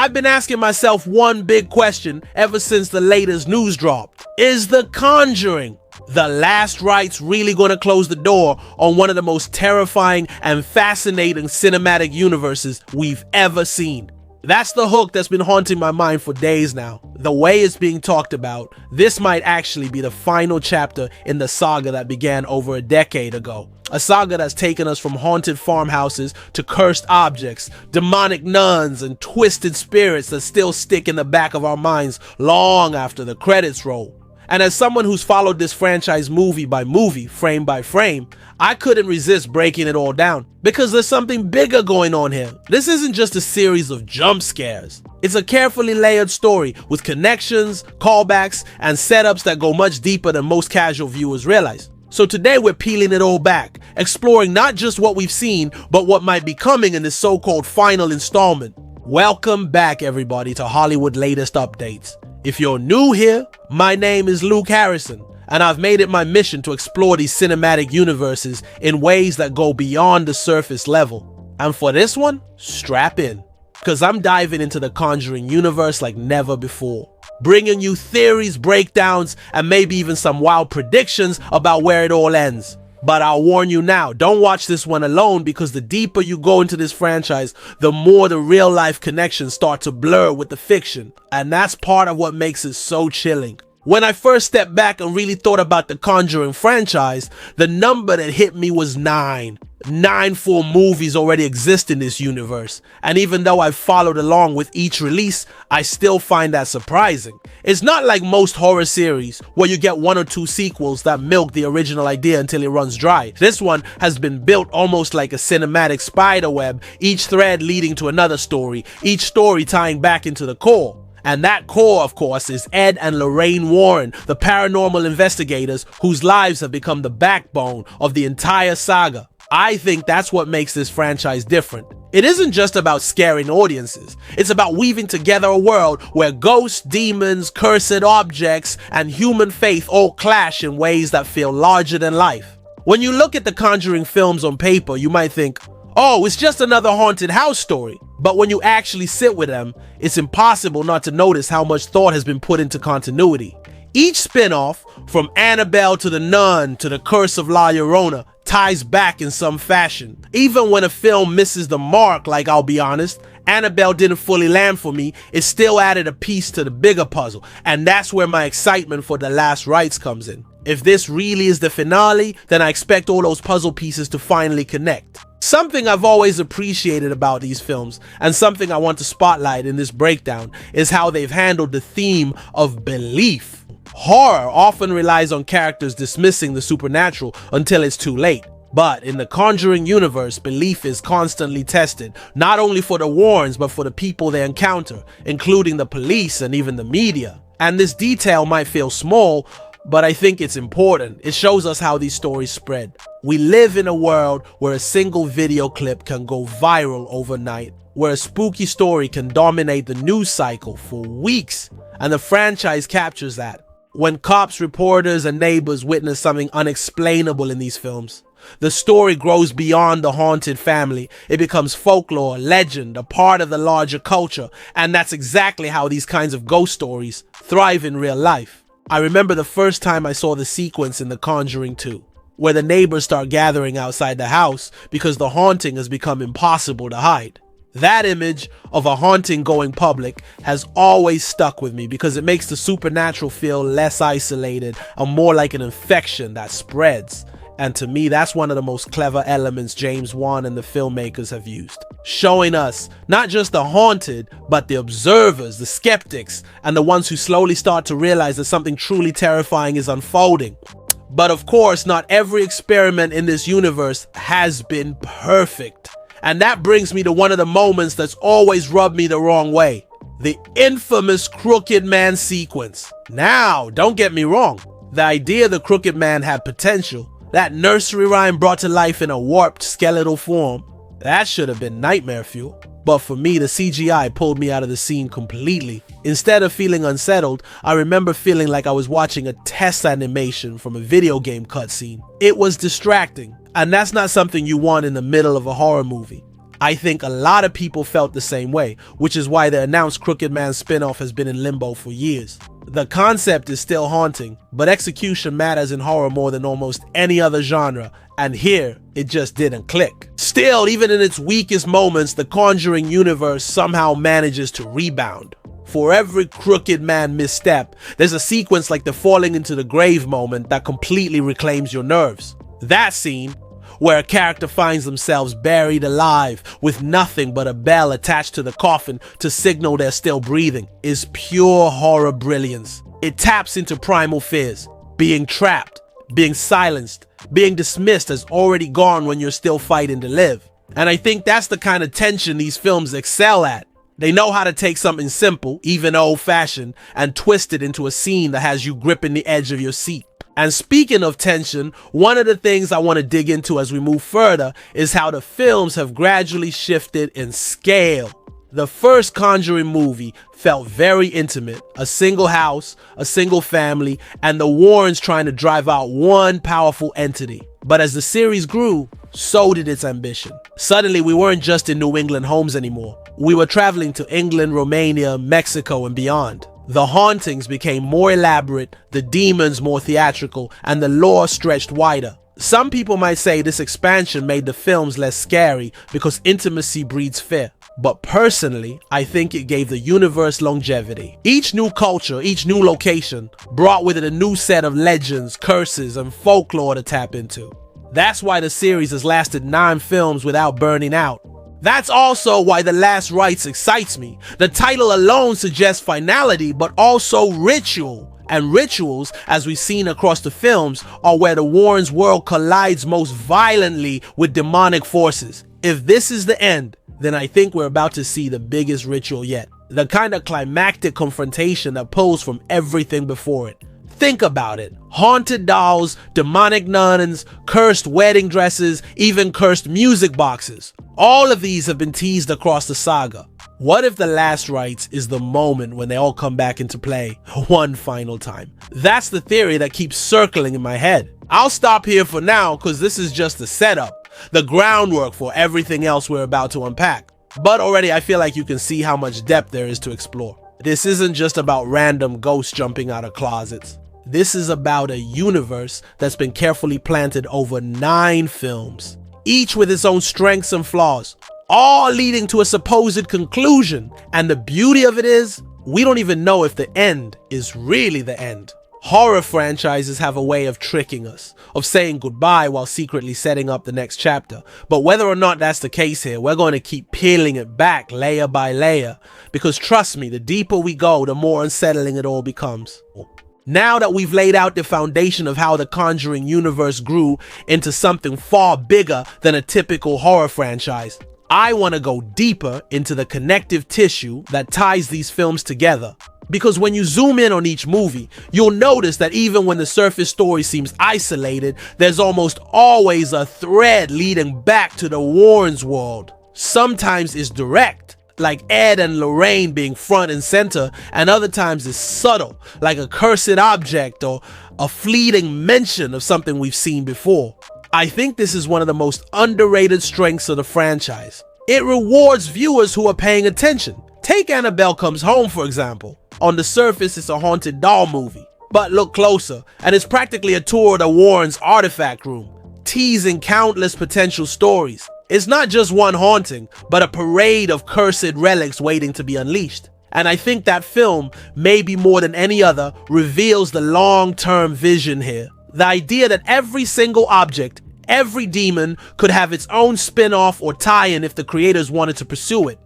I've been asking myself one big question ever since the latest news dropped. Is The Conjuring, The Last Rites, really going to close the door on one of the most terrifying and fascinating cinematic universes we've ever seen? That's the hook that's been haunting my mind for days now. The way it's being talked about, this might actually be the final chapter in the saga that began over a decade ago. A saga that's taken us from haunted farmhouses to cursed objects, demonic nuns, and twisted spirits that still stick in the back of our minds long after the credits roll. And as someone who's followed this franchise movie by movie, frame by frame, I couldn't resist breaking it all down, because there's something bigger going on here. This isn't just a series of jump scares. It's a carefully layered story with connections, callbacks, and setups that go much deeper than most casual viewers realize. So today we're peeling it all back, exploring not just what we've seen, but what might be coming in this so-called final installment. Welcome back, everybody, to Hollywood Latest Updates. If you're new here, my name is Luke Harrison, and I've made it my mission to explore these cinematic universes in ways that go beyond the surface level. And for this one, strap in, because I'm diving into the Conjuring universe like never before, bringing you theories, breakdowns, and maybe even some wild predictions about where it all ends. But I'll warn you now, don't watch this one alone, because the deeper you go into this franchise, the more the real life connections start to blur with the fiction. And that's part of what makes it so chilling. When I first stepped back and really thought about the Conjuring franchise, the number that hit me was 9. 9 full movies already exist in this universe, and even though I've followed along with each release, I still find that surprising. It's not like most horror series, where you get 1 or 2 sequels that milk the original idea until it runs dry. This one has been built almost like a cinematic spiderweb, each thread leading to another story, each story tying back into the core. And that core, of course, is Ed and Lorraine Warren, the paranormal investigators whose lives have become the backbone of the entire saga. I think that's what makes this franchise different. It isn't just about scaring audiences. It's about weaving together a world where ghosts, demons, cursed objects, and human faith all clash in ways that feel larger than life. When you look at the Conjuring films on paper, you might think, oh, it's just another haunted house story. But when you actually sit with them, it's impossible not to notice how much thought has been put into continuity. Each spin-off, from Annabelle to The Nun to The Curse of La Llorona, ties back in some fashion. Even when a film misses the mark, like, I'll be honest, Annabelle didn't fully land for me, it still added a piece to the bigger puzzle, and that's where my excitement for The Last Rites comes in. If this really is the finale, then I expect all those puzzle pieces to finally connect. Something I've always appreciated about these films, and something I want to spotlight in this breakdown, is how they've handled the theme of belief. Horror often relies on characters dismissing the supernatural until it's too late. But in the Conjuring universe, belief is constantly tested, not only for the Warrens, but for the people they encounter, including the police and even the media. And this detail might feel small, but I think it's important. It shows us how these stories spread. We live in a world where a single video clip can go viral overnight, where a spooky story can dominate the news cycle for weeks, and the franchise captures that. When cops, reporters, and neighbors witness something unexplainable in these films, the story grows beyond the haunted family. It becomes folklore, legend, a part of the larger culture, and that's exactly how these kinds of ghost stories thrive in real life. I remember the first time I saw the sequence in The Conjuring 2, where the neighbors start gathering outside the house because the haunting has become impossible to hide. That image of a haunting going public has always stuck with me because it makes the supernatural feel less isolated and more like an infection that spreads. And to me, that's one of the most clever elements James Wan and the filmmakers have used. Showing us not just the haunted, but the observers, the skeptics, and the ones who slowly start to realize that something truly terrifying is unfolding. But of course, not every experiment in this universe has been perfect. And that brings me to one of the moments that's always rubbed me the wrong way. The infamous Crooked Man sequence. Now, don't get me wrong. The idea the Crooked Man had potential, that nursery rhyme brought to life in a warped skeletal form, that should have been nightmare fuel. But for me, the CGI pulled me out of the scene completely. Instead of feeling unsettled, I remember feeling like I was watching a test animation from a video game cutscene. It was distracting, and that's not something you want in the middle of a horror movie. I think a lot of people felt the same way, which is why the announced Crooked Man spin-off has been in limbo for years. The concept is still haunting, but execution matters in horror more than almost any other genre, and here, it just didn't click. Still, even in its weakest moments, the Conjuring universe somehow manages to rebound. For every Crooked Man misstep, there's a sequence like the falling into the grave moment that completely reclaims your nerves. That scene, where a character finds themselves buried alive with nothing but a bell attached to the coffin to signal they're still breathing, is pure horror brilliance. It taps into primal fears, being trapped, being silenced, being dismissed as already gone when you're still fighting to live. And I think that's the kind of tension these films excel at. They know how to take something simple, even old-fashioned, and twist it into a scene that has you gripping the edge of your seat. And speaking of tension, one of the things I want to dig into as we move further is how the films have gradually shifted in scale. The first Conjuring movie felt very intimate, a single house, a single family, and the Warrens trying to drive out one powerful entity. But as the series grew, so did its ambition. Suddenly, we weren't just in New England homes anymore. We were traveling to England, Romania, Mexico, and beyond. The hauntings became more elaborate, the demons more theatrical, and the lore stretched wider. Some people might say this expansion made the films less scary because intimacy breeds fear. But personally, I think it gave the universe longevity. Each new culture, each new location, brought with it a new set of legends, curses, and folklore to tap into. That's why the series has lasted 9 films without burning out. That's also why The Last Rites excites me. The title alone suggests finality, but also ritual. And rituals, as we've seen across the films, are where the Warrens' world collides most violently with demonic forces. If this is the end, then I think we're about to see the biggest ritual yet. The kind of climactic confrontation that pulls from everything before it. Think about it. Haunted dolls, demonic nuns, cursed wedding dresses, even cursed music boxes. All of these have been teased across the saga. What if The Last Rites is the moment when they all come back into play one final time? That's the theory that keeps circling in my head. I'll stop here for now because this is just the setup, the groundwork for everything else we're about to unpack. But already I feel like you can see how much depth there is to explore. This isn't just about random ghosts jumping out of closets. This is about a universe that's been carefully planted over 9 films, each with its own strengths and flaws, all leading to a supposed conclusion. And the beauty of it is, we don't even know if the end is really the end. Horror franchises have a way of tricking us, of saying goodbye while secretly setting up the next chapter. But whether or not that's the case here, we're going to keep peeling it back layer by layer, because trust me, the deeper we go, the more unsettling it all becomes. Now that we've laid out the foundation of how the Conjuring universe grew into something far bigger than a typical horror franchise, I want to go deeper into the connective tissue that ties these films together. Because when you zoom in on each movie, you'll notice that even when the surface story seems isolated, there's almost always a thread leading back to the Warrens' world. Sometimes it's direct, like Ed and Lorraine being front and center, and other times it's subtle, like a cursed object or a fleeting mention of something we've seen before. I think this is one of the most underrated strengths of the franchise. It rewards viewers who are paying attention. Take Annabelle Comes Home, for example. On the surface, it's a haunted doll movie. But look closer, and it's practically a tour of the Warrens' artifact room, teasing countless potential stories. It's not just one haunting, but a parade of cursed relics waiting to be unleashed. And I think that film, maybe more than any other, reveals the long-term vision here. The idea that every single object, every demon, could have its own spin-off or tie-in if the creators wanted to pursue it.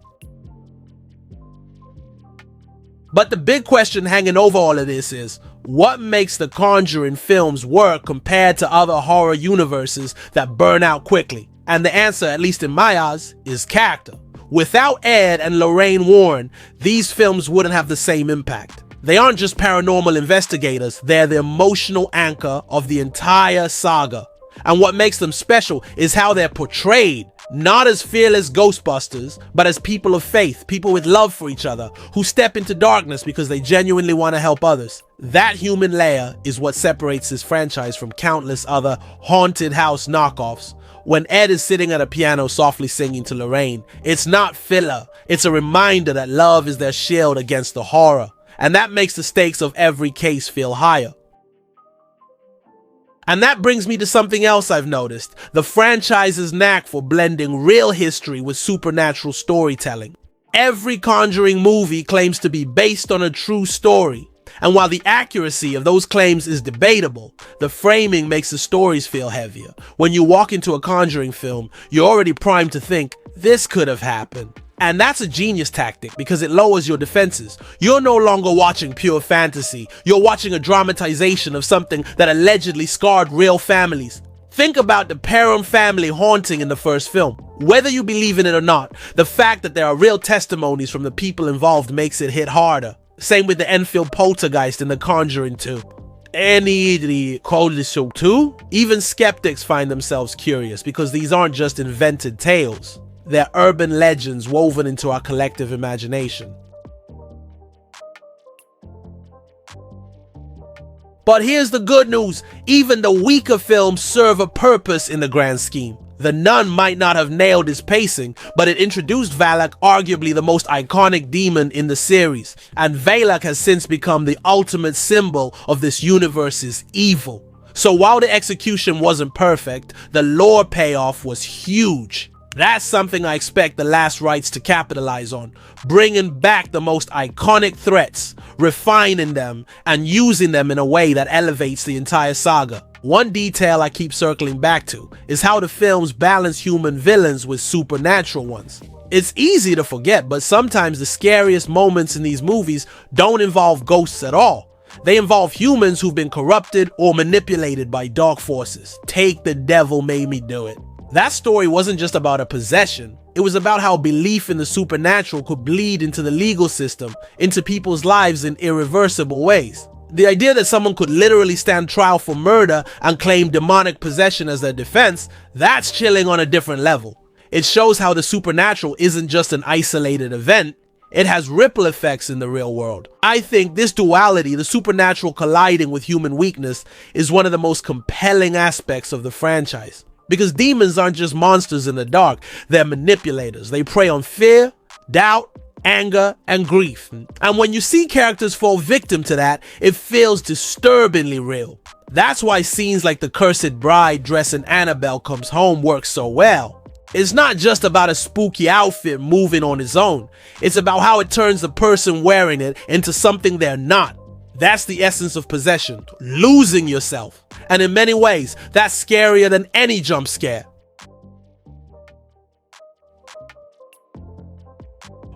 But the big question hanging over all of this is, what makes the Conjuring films work compared to other horror universes that burn out quickly? And the answer, at least in my eyes, is character. Without Ed and Lorraine Warren, these films wouldn't have the same impact. They aren't just paranormal investigators, they're the emotional anchor of the entire saga. And what makes them special is how they're portrayed, not as fearless ghostbusters, but as people of faith, people with love for each other, who step into darkness because they genuinely want to help others. That human layer is what separates this franchise from countless other haunted house knockoffs, When Ed is sitting at a piano softly singing to Lorraine, it's not filler, it's a reminder that love is their shield against the horror, and that makes the stakes of every case feel higher. And that brings me to something else I've noticed, the franchise's knack for blending real history with supernatural storytelling. Every Conjuring movie claims to be based on a true story, and while the accuracy of those claims is debatable, the framing makes the stories feel heavier. When you walk into a Conjuring film, you're already primed to think, this could have happened. And that's a genius tactic because it lowers your defenses. You're no longer watching pure fantasy, you're watching a dramatization of something that allegedly scarred real families. Think about the Perron family haunting in the first film. Whether you believe in it or not, the fact that there are real testimonies from the people involved makes it hit harder. Same with the Enfield poltergeist in The Conjuring 2. Any the Conjuring 2? Even skeptics find themselves curious because these aren't just invented tales. They're urban legends woven into our collective imagination. But here's the good news, even the weaker films serve a purpose in the grand scheme. The Nun might not have nailed its pacing, but it introduced Valak, arguably the most iconic demon in the series, and Valak has since become the ultimate symbol of this universe's evil. So while the execution wasn't perfect, the lore payoff was huge. That's something I expect the Last Rites to capitalize on, bringing back the most iconic threats, refining them, and using them in a way that elevates the entire saga. One detail I keep circling back to is how the films balance human villains with supernatural ones. It's easy to forget, but sometimes the scariest moments in these movies don't involve ghosts at all. They involve humans who've been corrupted or manipulated by dark forces. Take The Devil Made Me Do It. That story wasn't just about a possession, it was about how belief in the supernatural could bleed into the legal system, into people's lives in irreversible ways. The idea that someone could literally stand trial for murder and claim demonic possession as their defense, that's chilling on a different level. It shows how the supernatural isn't just an isolated event, it has ripple effects in the real world. I think this duality, the supernatural colliding with human weakness, is one of the most compelling aspects of the franchise. Because demons aren't just monsters in the dark, they're manipulators. They prey on fear, doubt, anger, and grief. And when you see characters fall victim to that, it feels disturbingly real. That's why scenes like the cursed bride dressing Annabelle comes home work so well. It's not just about a spooky outfit moving on its own. It's about how it turns the person wearing it into something they're not. That's the essence of possession, losing yourself. And in many ways, that's scarier than any jump scare.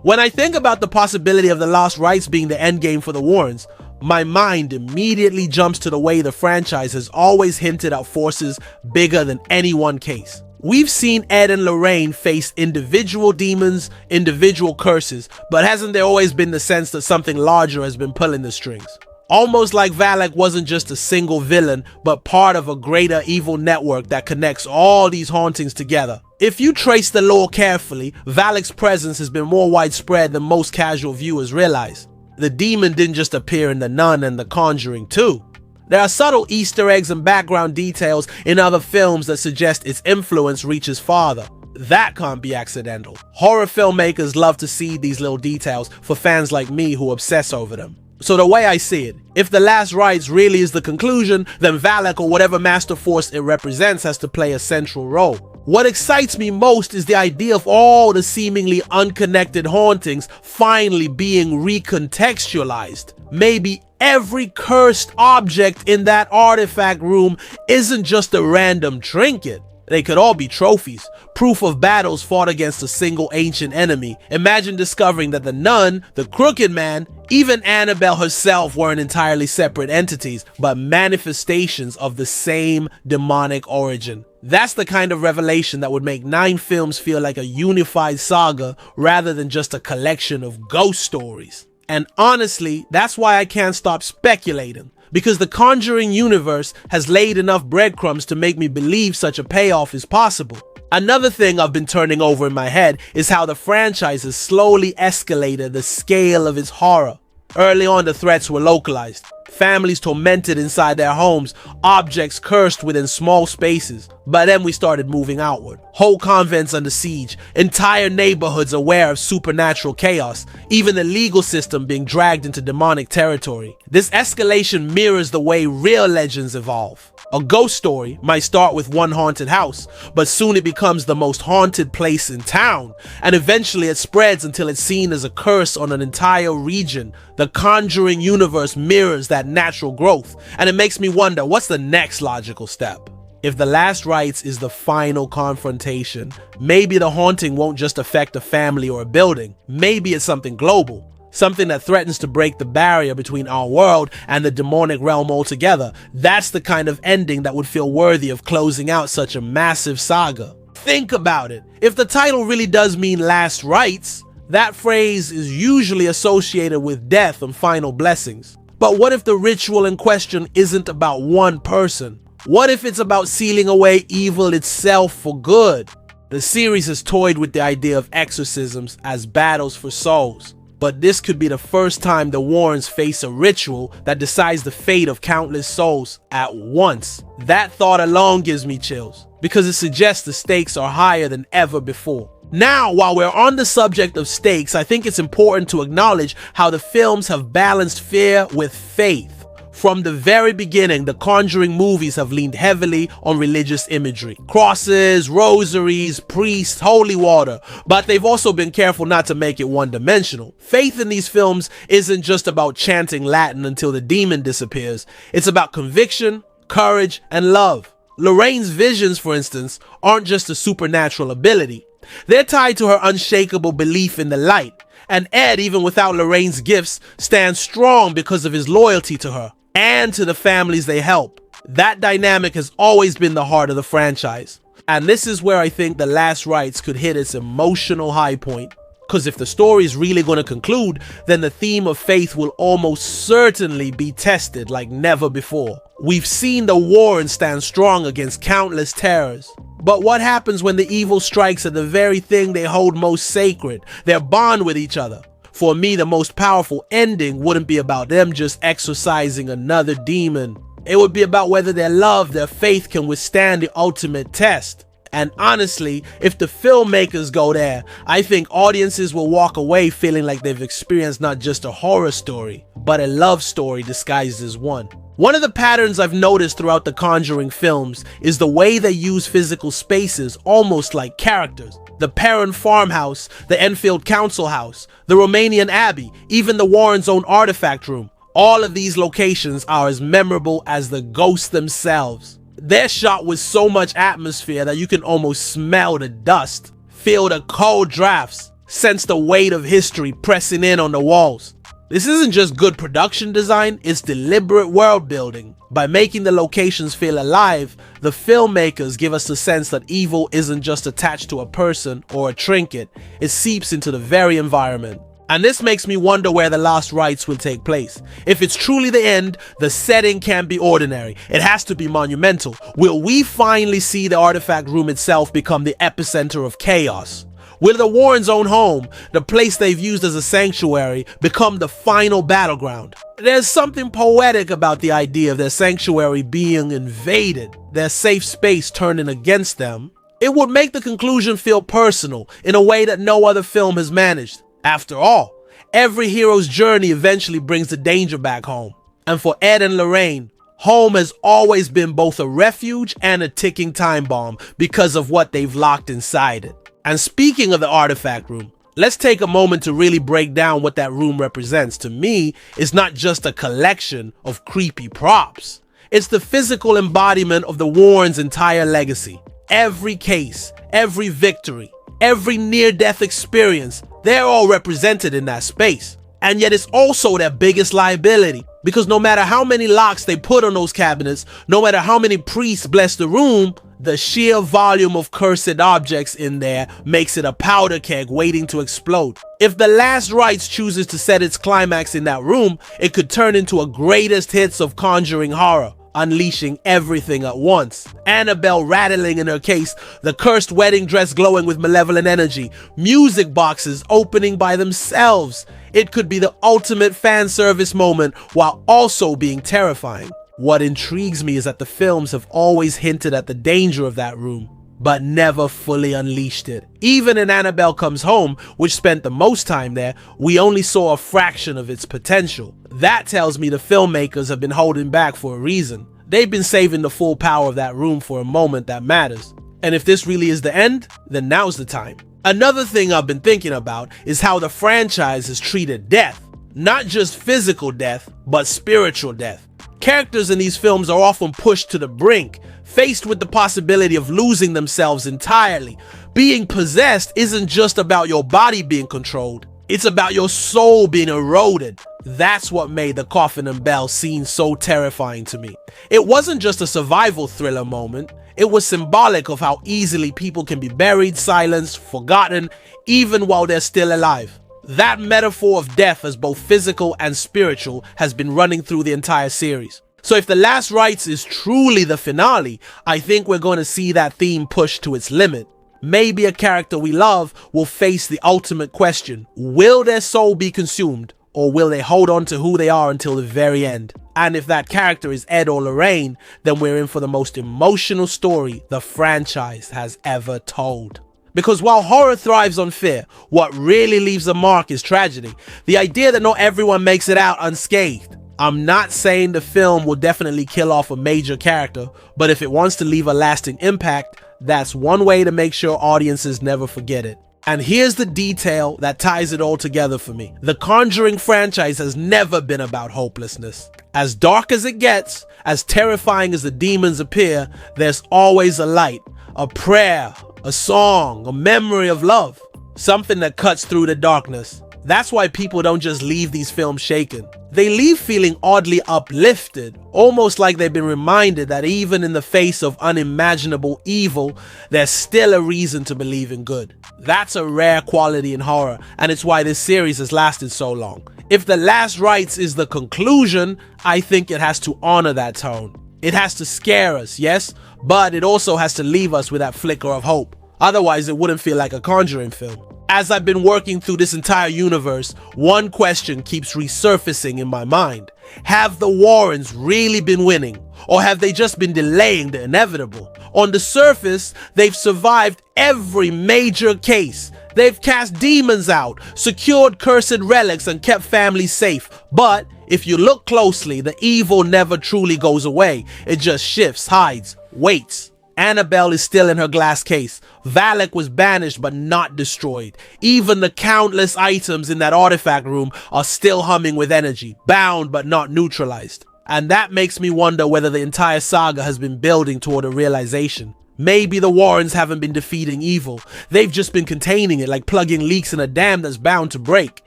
When I think about the possibility of the Last Rites being the endgame for the Warrens, my mind immediately jumps to the way the franchise has always hinted at forces bigger than any one case. We've seen Ed and Lorraine face individual demons, individual curses, but hasn't there always been the sense that something larger has been pulling the strings? Almost like Valak wasn't just a single villain, but part of a greater evil network that connects all these hauntings together. If you trace the lore carefully, Valak's presence has been more widespread than most casual viewers realize. The demon didn't just appear in The Nun and The Conjuring 2. There are subtle Easter eggs and background details in other films that suggest its influence reaches farther. That can't be accidental. Horror filmmakers love to see these little details for fans like me who obsess over them. So the way I see it, if The Last Rites really is the conclusion, then Valak or whatever master force it represents has to play a central role. What excites me most is the idea of all the seemingly unconnected hauntings finally being recontextualized. Maybe every cursed object in that artifact room isn't just a random trinket. They could all be trophies, proof of battles fought against a single ancient enemy. Imagine discovering that the Nun, the Crooked Man, even Annabelle herself weren't entirely separate entities, but manifestations of the same demonic origin. That's the kind of revelation that would make 9 films feel like a unified saga rather than just a collection of ghost stories. And honestly, that's why I can't stop speculating. Because the Conjuring universe has laid enough breadcrumbs to make me believe such a payoff is possible. Another thing I've been turning over in my head is how the franchise has slowly escalated the scale of its horror. Early on, the threats were localized. Families tormented inside their homes, objects cursed within small spaces. But then we started moving outward. Whole convents under siege, entire neighborhoods aware of supernatural chaos, even the legal system being dragged into demonic territory. This escalation mirrors the way real legends evolve. A ghost story might start with one haunted house, but soon it becomes the most haunted place in town, and eventually it spreads until it's seen as a curse on an entire region. The Conjuring universe mirrors that natural growth, and it makes me wonder, what's the next logical step? If the Last Rites is the final confrontation, maybe the haunting won't just affect a family or a building. Maybe it's something global. Something that threatens to break the barrier between our world and the demonic realm altogether. That's the kind of ending that would feel worthy of closing out such a massive saga. Think about it. If the title really does mean Last Rites, that phrase is usually associated with death and final blessings. But what if the ritual in question isn't about one person? What if it's about sealing away evil itself for good? The series has toyed with the idea of exorcisms as battles for souls. But this could be the first time the Warrens face a ritual that decides the fate of countless souls at once. That thought alone gives me chills, because it suggests the stakes are higher than ever before. Now, while we're on the subject of stakes, I think it's important to acknowledge how the films have balanced fear with faith. From the very beginning, the Conjuring movies have leaned heavily on religious imagery. Crosses, rosaries, priests, holy water. But they've also been careful not to make it one-dimensional. Faith in these films isn't just about chanting Latin until the demon disappears. It's about conviction, courage, and love. Lorraine's visions, for instance, aren't just a supernatural ability. They're tied to her unshakable belief in the light. And Ed, even without Lorraine's gifts, stands strong because of his loyalty to her and to the families they help. That dynamic has always been the heart of the franchise. And this is where I think The Last Rites could hit its emotional high point. Because if the story is really going to conclude, then the theme of faith will almost certainly be tested like never before. We've seen the Warrens stand strong against countless terrors. But what happens when the evil strikes at the very thing they hold most sacred, their bond with each other? For me, the most powerful ending wouldn't be about them just exorcising another demon. It would be about whether their love, their faith can withstand the ultimate test. And honestly, if the filmmakers go there, I think audiences will walk away feeling like they've experienced not just a horror story, but a love story disguised as one. One of the patterns I've noticed throughout the Conjuring films is the way they use physical spaces almost like characters. The Perron farmhouse, the Enfield council house, the Romanian abbey, even the Warrens' own artifact room. All of these locations are as memorable as the ghosts themselves. They're shot with so much atmosphere that you can almost smell the dust, feel the cold drafts, sense the weight of history pressing in on the walls. This isn't just good production design, it's deliberate world building. By making the locations feel alive, the filmmakers give us the sense that evil isn't just attached to a person or a trinket, it seeps into the very environment. And this makes me wonder where the Last Rites will take place. If it's truly the end, the setting can't be ordinary. It has to be monumental. Will we finally see the artifact room itself become the epicenter of chaos? Will the Warrens' own home, the place they've used as a sanctuary, become the final battleground? There's something poetic about the idea of their sanctuary being invaded, their safe space turning against them. It would make the conclusion feel personal in a way that no other film has managed. After all, every hero's journey eventually brings the danger back home. And for Ed and Lorraine, home has always been both a refuge and a ticking time bomb because of what they've locked inside it. And speaking of the artifact room, let's take a moment to really break down what that room represents. To me, it's not just a collection of creepy props. It's the physical embodiment of the Warrens' entire legacy. Every case, every victory, every near-death experience, they're all represented in that space. And yet it's also their biggest liability, because no matter how many locks they put on those cabinets, no matter how many priests bless the room, the sheer volume of cursed objects in there makes it a powder keg waiting to explode. If The Last Rites chooses to set its climax in that room, it could turn into a greatest hits of Conjuring horror, unleashing everything at once. Annabelle rattling in her case, the cursed wedding dress glowing with malevolent energy, music boxes opening by themselves. It could be the ultimate fan service moment while also being terrifying. What intrigues me is that the films have always hinted at the danger of that room, but never fully unleashed it. Even in Annabelle Comes Home, which spent the most time there, we only saw a fraction of its potential. That tells me the filmmakers have been holding back for a reason. They've been saving the full power of that room for a moment that matters. And if this really is the end, then now's the time. Another thing I've been thinking about is how the franchise has treated death. Not just physical death, but spiritual death. Characters in these films are often pushed to the brink, faced with the possibility of losing themselves entirely. Being possessed isn't just about your body being controlled, it's about your soul being eroded. That's what made the Coffin and Bell scene so terrifying to me. It wasn't just a survival thriller moment, it was symbolic of how easily people can be buried, silenced, forgotten, even while they're still alive. That metaphor of death as both physical and spiritual has been running through the entire series. So if The Last Rites is truly the finale, I think we're going to see that theme pushed to its limit. Maybe a character we love will face the ultimate question: will their soul be consumed, or will they hold on to who they are until the very end? And if that character is Ed or Lorraine, then we're in for the most emotional story the franchise has ever told. Because while horror thrives on fear, what really leaves a mark is tragedy. The idea that not everyone makes it out unscathed. I'm not saying the film will definitely kill off a major character, but if it wants to leave a lasting impact, that's one way to make sure audiences never forget it. And here's the detail that ties it all together for me. The Conjuring franchise has never been about hopelessness. As dark as it gets, as terrifying as the demons appear, there's always a light, a prayer, a song, a memory of love, something that cuts through the darkness. That's why people don't just leave these films shaken. They leave feeling oddly uplifted, almost like they've been reminded that even in the face of unimaginable evil, there's still a reason to believe in good. That's a rare quality in horror, and it's why this series has lasted so long. If The Last Rites is the conclusion, I think it has to honor that tone. It has to scare us, yes, but it also has to leave us with that flicker of hope. Otherwise, it wouldn't feel like a Conjuring film. As I've been working through this entire universe, one question keeps resurfacing in my mind. Have the Warrens really been winning? Or have they just been delaying the inevitable? On the surface, they've survived every major case. They've cast demons out, secured cursed relics, and kept families safe. But if you look closely, the evil never truly goes away. It just shifts, hides, waits. Annabelle is still in her glass case. Valak was banished but not destroyed. Even the countless items in that artifact room are still humming with energy, bound but not neutralized. And that makes me wonder whether the entire saga has been building toward a realization. Maybe the Warrens haven't been defeating evil. They've just been containing it, like plugging leaks in a dam that's bound to break.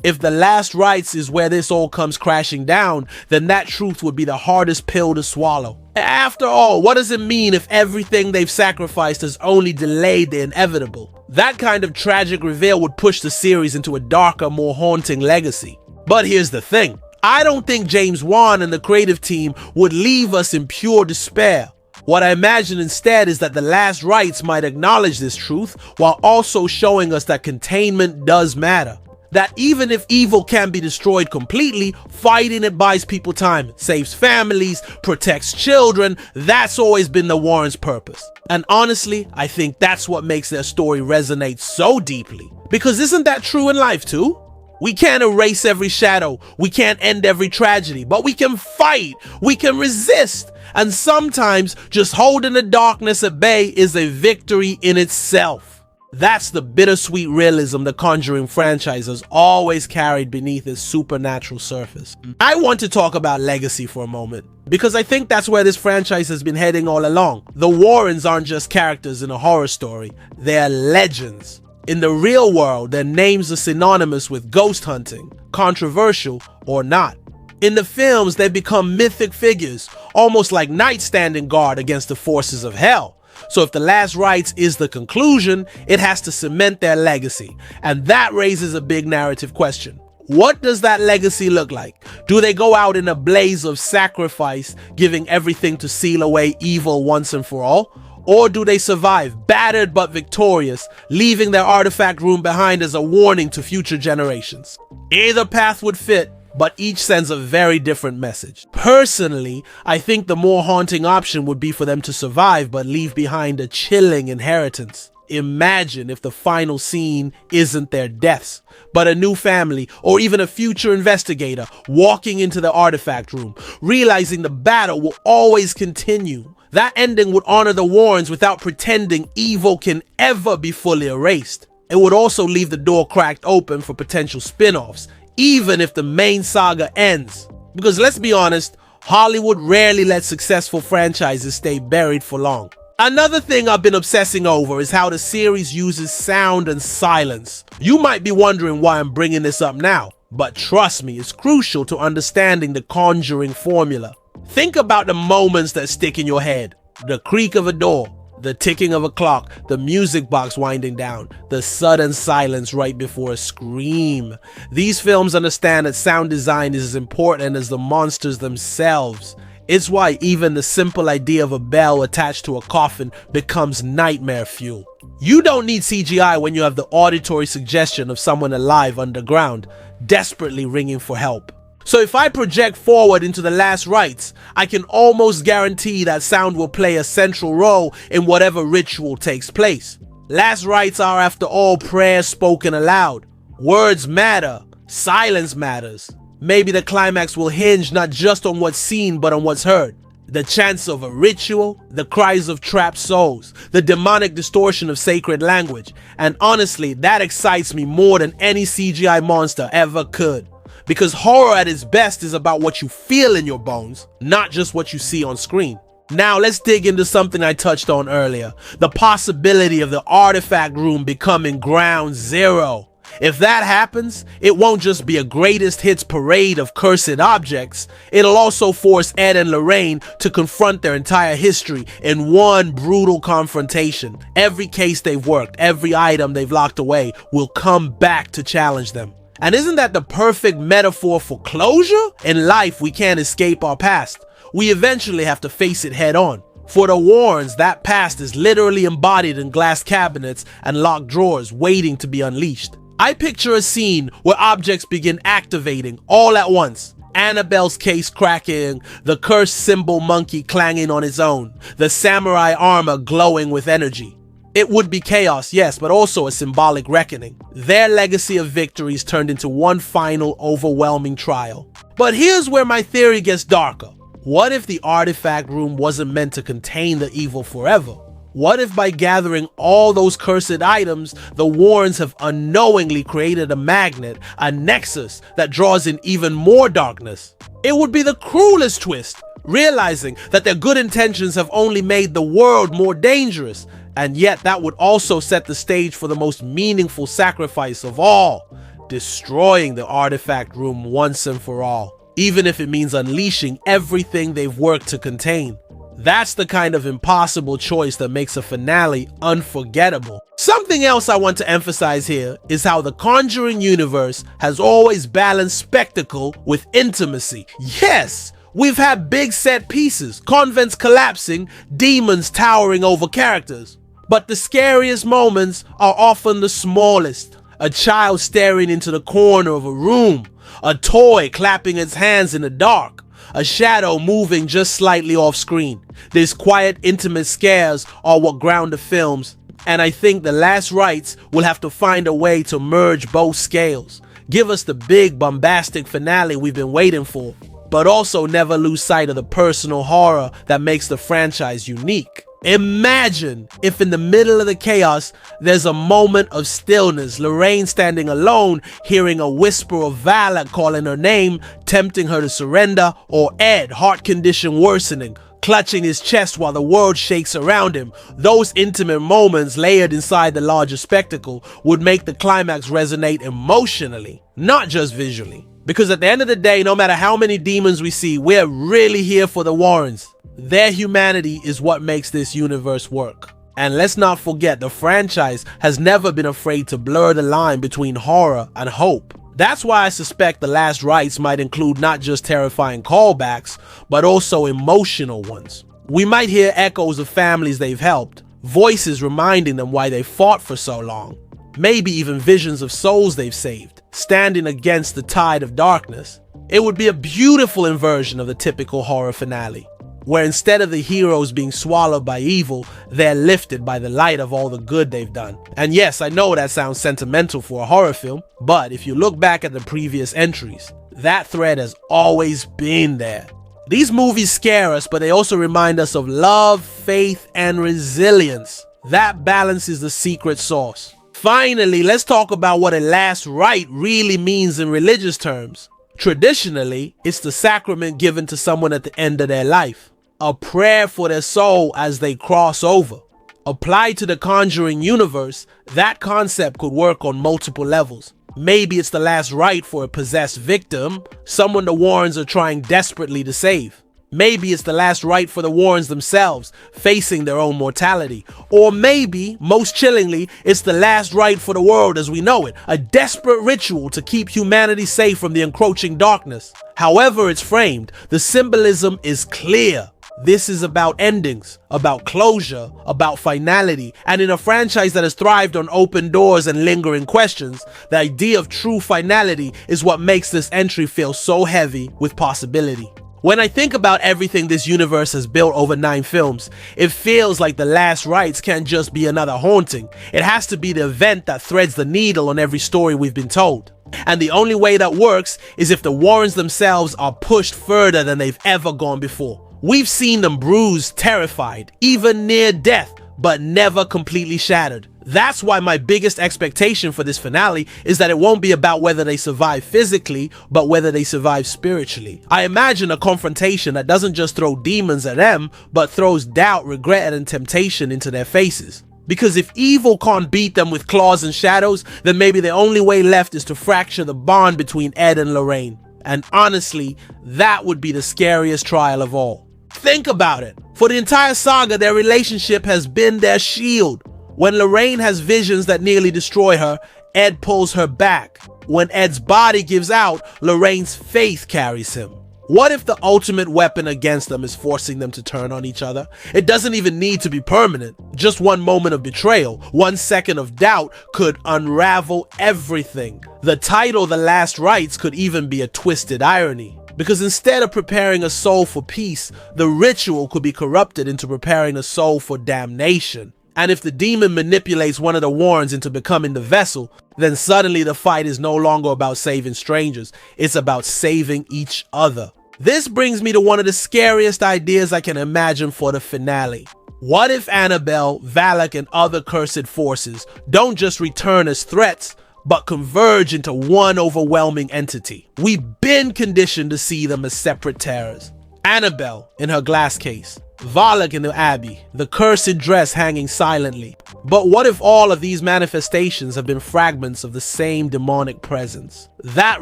If The Last Rites is where this all comes crashing down, then that truth would be the hardest pill to swallow. After all, what does it mean if everything they've sacrificed has only delayed the inevitable? That kind of tragic reveal would push the series into a darker, more haunting legacy. But here's the thing. I don't think James Wan and the creative team would leave us in pure despair. What I imagine instead is that The Last Rites might acknowledge this truth while also showing us that containment does matter. That even if evil can be destroyed completely, fighting it buys people time, saves families, protects children. That's always been the Warrens' purpose. And honestly, I think that's what makes their story resonate so deeply. Because isn't that true in life too? We can't erase every shadow, we can't end every tragedy, but we can fight, we can resist. And sometimes just holding the darkness at bay is a victory in itself. That's the bittersweet realism the Conjuring franchise has always carried beneath its supernatural surface. I want to talk about legacy for a moment, because I think that's where this franchise has been heading all along. The Warrens aren't just characters in a horror story, they're legends. In the real world, their names are synonymous with ghost hunting, controversial or not. In the films, they've become mythic figures, almost like knights standing guard against the forces of hell. So if The Last Rites is the conclusion, it has to cement their legacy. And that raises a big narrative question. What does that legacy look like? Do they go out in a blaze of sacrifice, giving everything to seal away evil once and for all? Or do they survive, battered but victorious, leaving their artifact room behind as a warning to future generations? Either path would fit, but each sends a very different message. Personally, I think the more haunting option would be for them to survive but leave behind a chilling inheritance. Imagine if the final scene isn't their deaths, but a new family or even a future investigator walking into the artifact room, realizing the battle will always continue. That ending would honor the Warrens without pretending evil can ever be fully erased. It would also leave the door cracked open for potential spin-offs, even if the main saga ends. Because let's be honest, Hollywood rarely lets successful franchises stay buried for long. Another thing I've been obsessing over is how the series uses sound and silence. You might be wondering why I'm bringing this up now, but trust me, it's crucial to understanding the Conjuring formula. Think about the moments that stick in your head. The creak of a door, the ticking of a clock, the music box winding down, the sudden silence right before a scream. These films understand that sound design is as important as the monsters themselves. It's why even the simple idea of a bell attached to a coffin becomes nightmare fuel. You don't need CGI when you have the auditory suggestion of someone alive underground, desperately ringing for help. So if I project forward into the Last Rites, I can almost guarantee that sound will play a central role in whatever ritual takes place. Last Rites are, after all, prayers spoken aloud. Words matter, silence matters. Maybe the climax will hinge not just on what's seen but on what's heard. The chants of a ritual, the cries of trapped souls, the demonic distortion of sacred language. And honestly, that excites me more than any CGI monster ever could. Because horror at its best is about what you feel in your bones, not just what you see on screen. Now let's dig into something I touched on earlier, the possibility of the artifact room becoming ground zero. If that happens, it won't just be a greatest hits parade of cursed objects, it'll also force Ed and Lorraine to confront their entire history in one brutal confrontation. Every case they've worked, every item they've locked away will come back to challenge them. And isn't that the perfect metaphor for closure? In life, we can't escape our past. We eventually have to face it head on. For the Warrens, that past is literally embodied in glass cabinets and locked drawers waiting to be unleashed. I picture a scene where objects begin activating all at once. Annabelle's case cracking, the cursed symbol monkey clanging on its own, the samurai armor glowing with energy. It would be chaos, yes, but also a symbolic reckoning. Their legacy of victories turned into one final overwhelming trial. But here's where my theory gets darker. What if the artifact room wasn't meant to contain the evil forever? What if by gathering all those cursed items, the Warrens have unknowingly created a magnet, a nexus that draws in even more darkness? It would be the cruelest twist, realizing that their good intentions have only made the world more dangerous, and yet that would also set the stage for the most meaningful sacrifice of all, destroying the artifact room once and for all, even if it means unleashing everything they've worked to contain. That's the kind of impossible choice that makes a finale unforgettable. Something else I want to emphasize here is how the Conjuring universe has always balanced spectacle with intimacy. Yes, we've had big set pieces, convents collapsing, demons towering over characters. But the scariest moments are often the smallest. A child staring into the corner of a room, a toy clapping its hands in the dark, a shadow moving just slightly off screen. These quiet, intimate scares are what ground the films, and I think The Last Rites will have to find a way to merge both scales. Give us the big, bombastic finale we've been waiting for, but also never lose sight of the personal horror that makes the franchise unique. Imagine if in the middle of the chaos, there's a moment of stillness, Lorraine standing alone, hearing a whisper of valor calling her name, tempting her to surrender, or Ed, heart condition worsening, clutching his chest while the world shakes around him. Those intimate moments layered inside the larger spectacle would make the climax resonate emotionally, not just visually. Because at the end of the day, no matter how many demons we see, we're really here for the Warrens. Their humanity is what makes this universe work. And let's not forget, the franchise has never been afraid to blur the line between horror and hope. That's why I suspect The Last Rites might include not just terrifying callbacks, but also emotional ones. We might hear echoes of families they've helped, voices reminding them why they fought for so long, maybe even visions of souls they've saved, standing against the tide of darkness. It would be a beautiful inversion of the typical horror finale, where instead of the heroes being swallowed by evil, they're lifted by the light of all the good they've done. And yes, I know that sounds sentimental for a horror film, but if you look back at the previous entries, that thread has always been there. These movies scare us, but they also remind us of love, faith, and resilience. That balance is the secret sauce. Finally, let's talk about what a last rite really means in religious terms. Traditionally, it's the sacrament given to someone at the end of their life. A prayer for their soul as they cross over. Applied to the Conjuring universe, that concept could work on multiple levels. Maybe it's the last rite for a possessed victim, someone the Warrens are trying desperately to save. Maybe it's the last rite for the Warrens themselves, facing their own mortality. Or maybe, most chillingly, it's the last rite for the world as we know it, a desperate ritual to keep humanity safe from the encroaching darkness. However it's framed, the symbolism is clear. This is about endings, about closure, about finality, and in a franchise that has thrived on open doors and lingering questions, the idea of true finality is what makes this entry feel so heavy with possibility. When I think about everything this universe has built over 9 films, it feels like the last rites can't just be another haunting. It has to be the event that threads the needle on every story we've been told. And the only way that works is if the Warrens themselves are pushed further than they've ever gone before. We've seen them bruised, terrified, even near death, but never completely shattered. That's why my biggest expectation for this finale is that it won't be about whether they survive physically, but whether they survive spiritually. I imagine a confrontation that doesn't just throw demons at them, but throws doubt, regret, and temptation into their faces. Because if evil can't beat them with claws and shadows, then maybe the only way left is to fracture the bond between Ed and Lorraine. And honestly, that would be the scariest trial of all. Think about it. For the entire saga, their relationship has been their shield. When Lorraine has visions that nearly destroy her, Ed pulls her back. When Ed's body gives out, Lorraine's faith carries him. What if the ultimate weapon against them is forcing them to turn on each other? It doesn't even need to be permanent. Just one moment of betrayal, 1 second of doubt could unravel everything. The title, The Last Rites, could even be a twisted irony. Because instead of preparing a soul for peace, the ritual could be corrupted into preparing a soul for damnation. And if the demon manipulates one of the Warrens into becoming the vessel, then suddenly the fight is no longer about saving strangers, it's about saving each other. This brings me to one of the scariest ideas I can imagine for the finale. What if Annabelle, Valak, and other cursed forces don't just return as threats, but converge into one overwhelming entity? We've been conditioned to see them as separate terrors. Annabelle in her glass case, Valak in the Abbey, the cursed dress hanging silently. But what if all of these manifestations have been fragments of the same demonic presence? That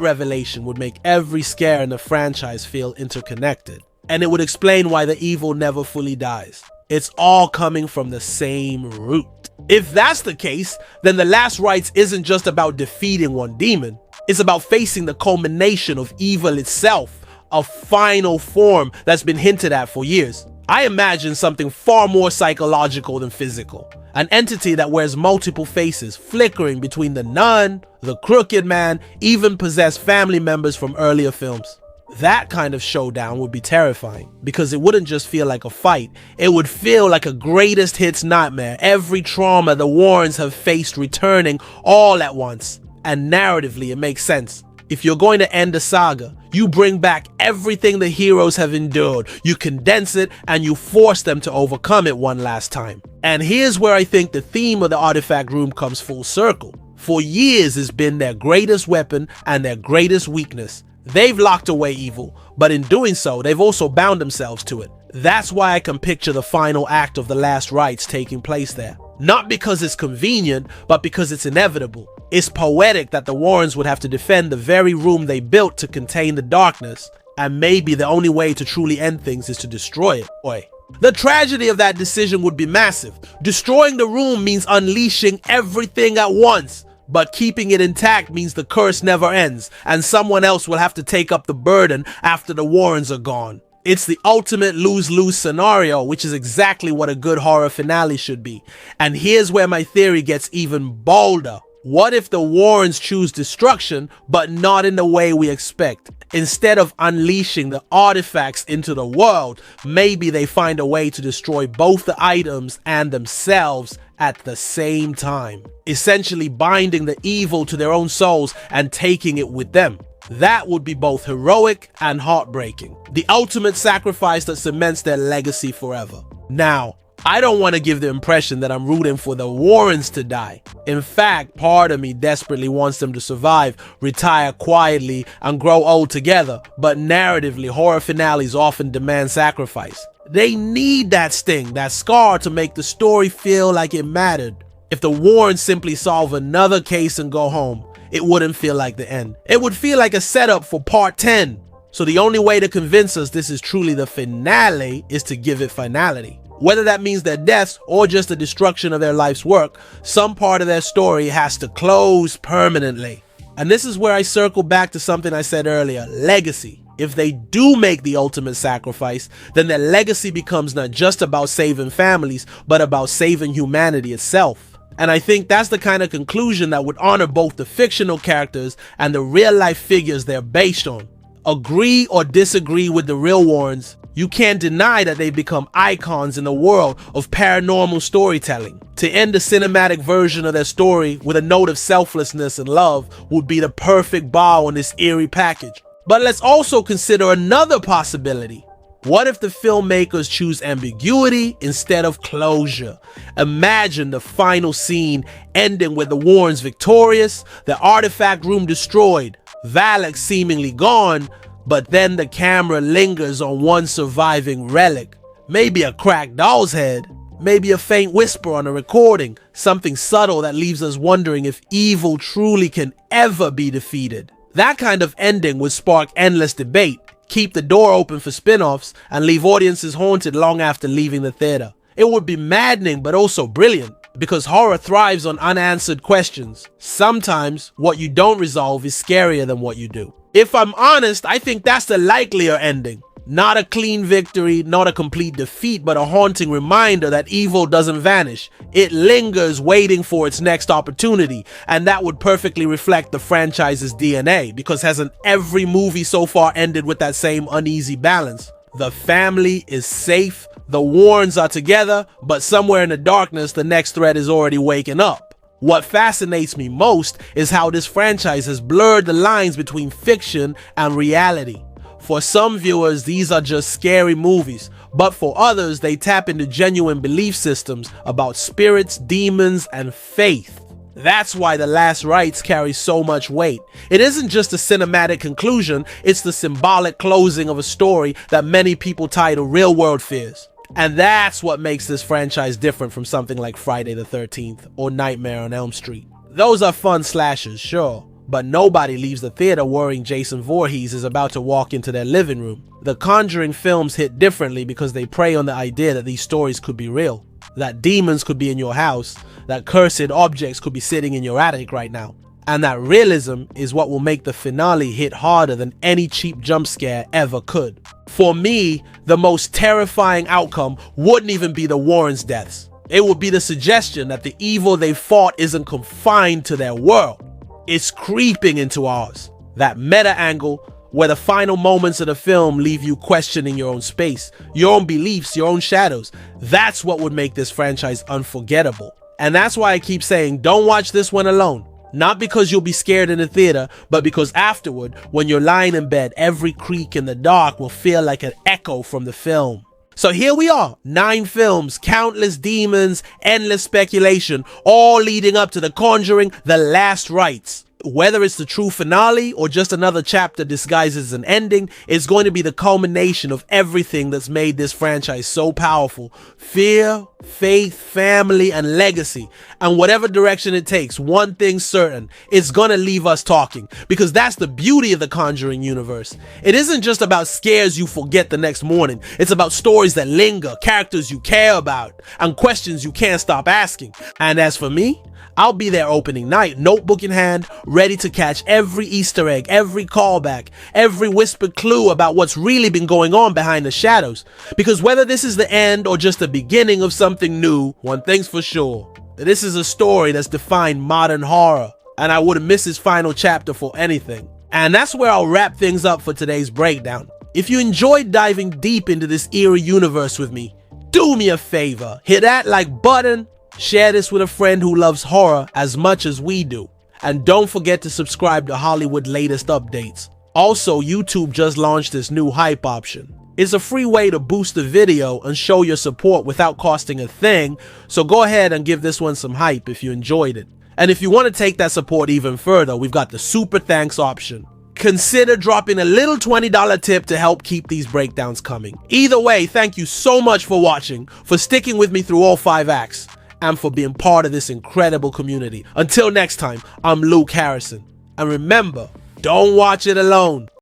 revelation would make every scare in the franchise feel interconnected. And it would explain why the evil never fully dies. It's all coming from the same root. If that's the case, then The Last Rites isn't just about defeating one demon. It's about facing the culmination of evil itself, a final form that's been hinted at for years. I imagine something far more psychological than physical. An entity that wears multiple faces, flickering between the nun, the crooked man, even possessed family members from earlier films. That kind of showdown would be terrifying, because it wouldn't just feel like a fight, it would feel like a greatest hits nightmare, every trauma the Warrens have faced returning all at once. And narratively it makes sense. If you're going to end a saga, you bring back everything the heroes have endured, you condense it, and you force them to overcome it one last time. And here's where I think the theme of the artifact room comes full circle. For years it's been their greatest weapon and their greatest weakness. They've locked away evil, but in doing so, they've also bound themselves to it. That's why I can picture the final act of The Last Rites taking place there. Not because it's convenient, but because it's inevitable. It's poetic that the Warrens would have to defend the very room they built to contain the darkness, and maybe the only way to truly end things is to destroy it. The tragedy of that decision would be massive. Destroying the room means unleashing everything at once. But keeping it intact means the curse never ends, and someone else will have to take up the burden after the Warrens are gone. It's the ultimate lose-lose scenario, which is exactly what a good horror finale should be. And here's where my theory gets even bolder. What if the Warrens choose destruction, but not in the way we expect? Instead of unleashing the artifacts into the world, maybe they find a way to destroy both the items and themselves at the same time, essentially binding the evil to their own souls and taking it with them. That would be both heroic and heartbreaking. The ultimate sacrifice that cements their legacy forever. Now, I don't want to give the impression that I'm rooting for the Warrens to die. In fact, part of me desperately wants them to survive, retire quietly, and grow old together. But narratively, horror finales often demand sacrifice. They need that sting, that scar to make the story feel like it mattered. If the Warrens simply solve another case and go home, it wouldn't feel like the end. It would feel like a setup for part 10. So the only way to convince us this is truly the finale is to give it finality. Whether that means their deaths or just the destruction of their life's work, some part of their story has to close permanently. And this is where I circle back to something I said earlier, legacy. If they do make the ultimate sacrifice, then their legacy becomes not just about saving families, but about saving humanity itself. And I think that's the kind of conclusion that would honor both the fictional characters and the real-life figures they're based on. Agree or disagree with the real Warrens, you can't deny that they've become icons in the world of paranormal storytelling. To end the cinematic version of their story with a note of selflessness and love would be the perfect bow on this eerie package. But let's also consider another possibility. What if the filmmakers choose ambiguity instead of closure? Imagine the final scene ending with the Warrens victorious, the artifact room destroyed, Valak seemingly gone, but then the camera lingers on one surviving relic. Maybe a cracked doll's head, maybe a faint whisper on a recording, something subtle that leaves us wondering if evil truly can ever be defeated. That kind of ending would spark endless debate, keep the door open for spin-offs, and leave audiences haunted long after leaving the theater. It would be maddening but also brilliant, because horror thrives on unanswered questions. Sometimes what you don't resolve is scarier than what you do. If I'm honest, I think that's the likelier ending. Not a clean victory, not a complete defeat, but a haunting reminder that evil doesn't vanish. It lingers waiting for its next opportunity, and that would perfectly reflect the franchise's DNA, because hasn't every movie so far ended with that same uneasy balance? The family is safe, the Warrens are together, but somewhere in the darkness, the next threat is already waking up. What fascinates me most is how this franchise has blurred the lines between fiction and reality. For some viewers, these are just scary movies, but for others, they tap into genuine belief systems about spirits, demons, and faith. That's why The Last Rites carries so much weight. It isn't just a cinematic conclusion, it's the symbolic closing of a story that many people tie to real-world fears. And that's what makes this franchise different from something like Friday the 13th or Nightmare on Elm Street. Those are fun slashers, sure, but nobody leaves the theater worrying Jason Voorhees is about to walk into their living room. The Conjuring films hit differently because they prey on the idea that these stories could be real, that demons could be in your house, that cursed objects could be sitting in your attic right now. And that realism is what will make the finale hit harder than any cheap jump scare ever could. For me, the most terrifying outcome wouldn't even be the Warrens' deaths. It would be the suggestion that the evil they fought isn't confined to their world. It's creeping into ours. That meta angle where the final moments of the film leave you questioning your own space, your own beliefs, your own shadows. That's what would make this franchise unforgettable. And that's why I keep saying, don't watch this one alone. Not because you'll be scared in the theater, but because afterward, when you're lying in bed, every creak in the dark will feel like an echo from the film. So here we are, 9 films, countless demons, endless speculation, all leading up to The Conjuring, The Last Rites. Whether it's the true finale or just another chapter disguised as an ending, it's going to be the culmination of everything that's made this franchise so powerful. Fear, faith, family, and legacy. And whatever direction it takes, one thing's certain, it's gonna leave us talking. Because that's the beauty of the Conjuring universe. It isn't just about scares you forget the next morning. It's about stories that linger, characters you care about, and questions you can't stop asking. And as for me, I'll be there opening night, notebook in hand, ready to catch every Easter egg, every callback, every whispered clue about what's really been going on behind the shadows. Because whether this is the end or just the beginning of something new, one thing's for sure. This is a story that's defined modern horror. and I wouldn't miss his final chapter for anything. And that's where I'll wrap things up for today's breakdown. If you enjoyed diving deep into this eerie universe with me, do me a favor, hit that like button, share this with a friend who loves horror as much as we do, and don't forget to subscribe to Hollywood latest updates. Also, YouTube just launched this new hype option. It's a free way to boost the video and show your support without costing a thing, so go ahead and give this one some hype if you enjoyed it. And if you want to take that support even further, we've got the super thanks option. Consider dropping a little $20 tip to help keep these breakdowns coming. Either way, thank you so much for watching, for sticking with me through all 5 acts, and for being part of this incredible community. Until next time, I'm Luke Harrison. And remember, don't watch it alone.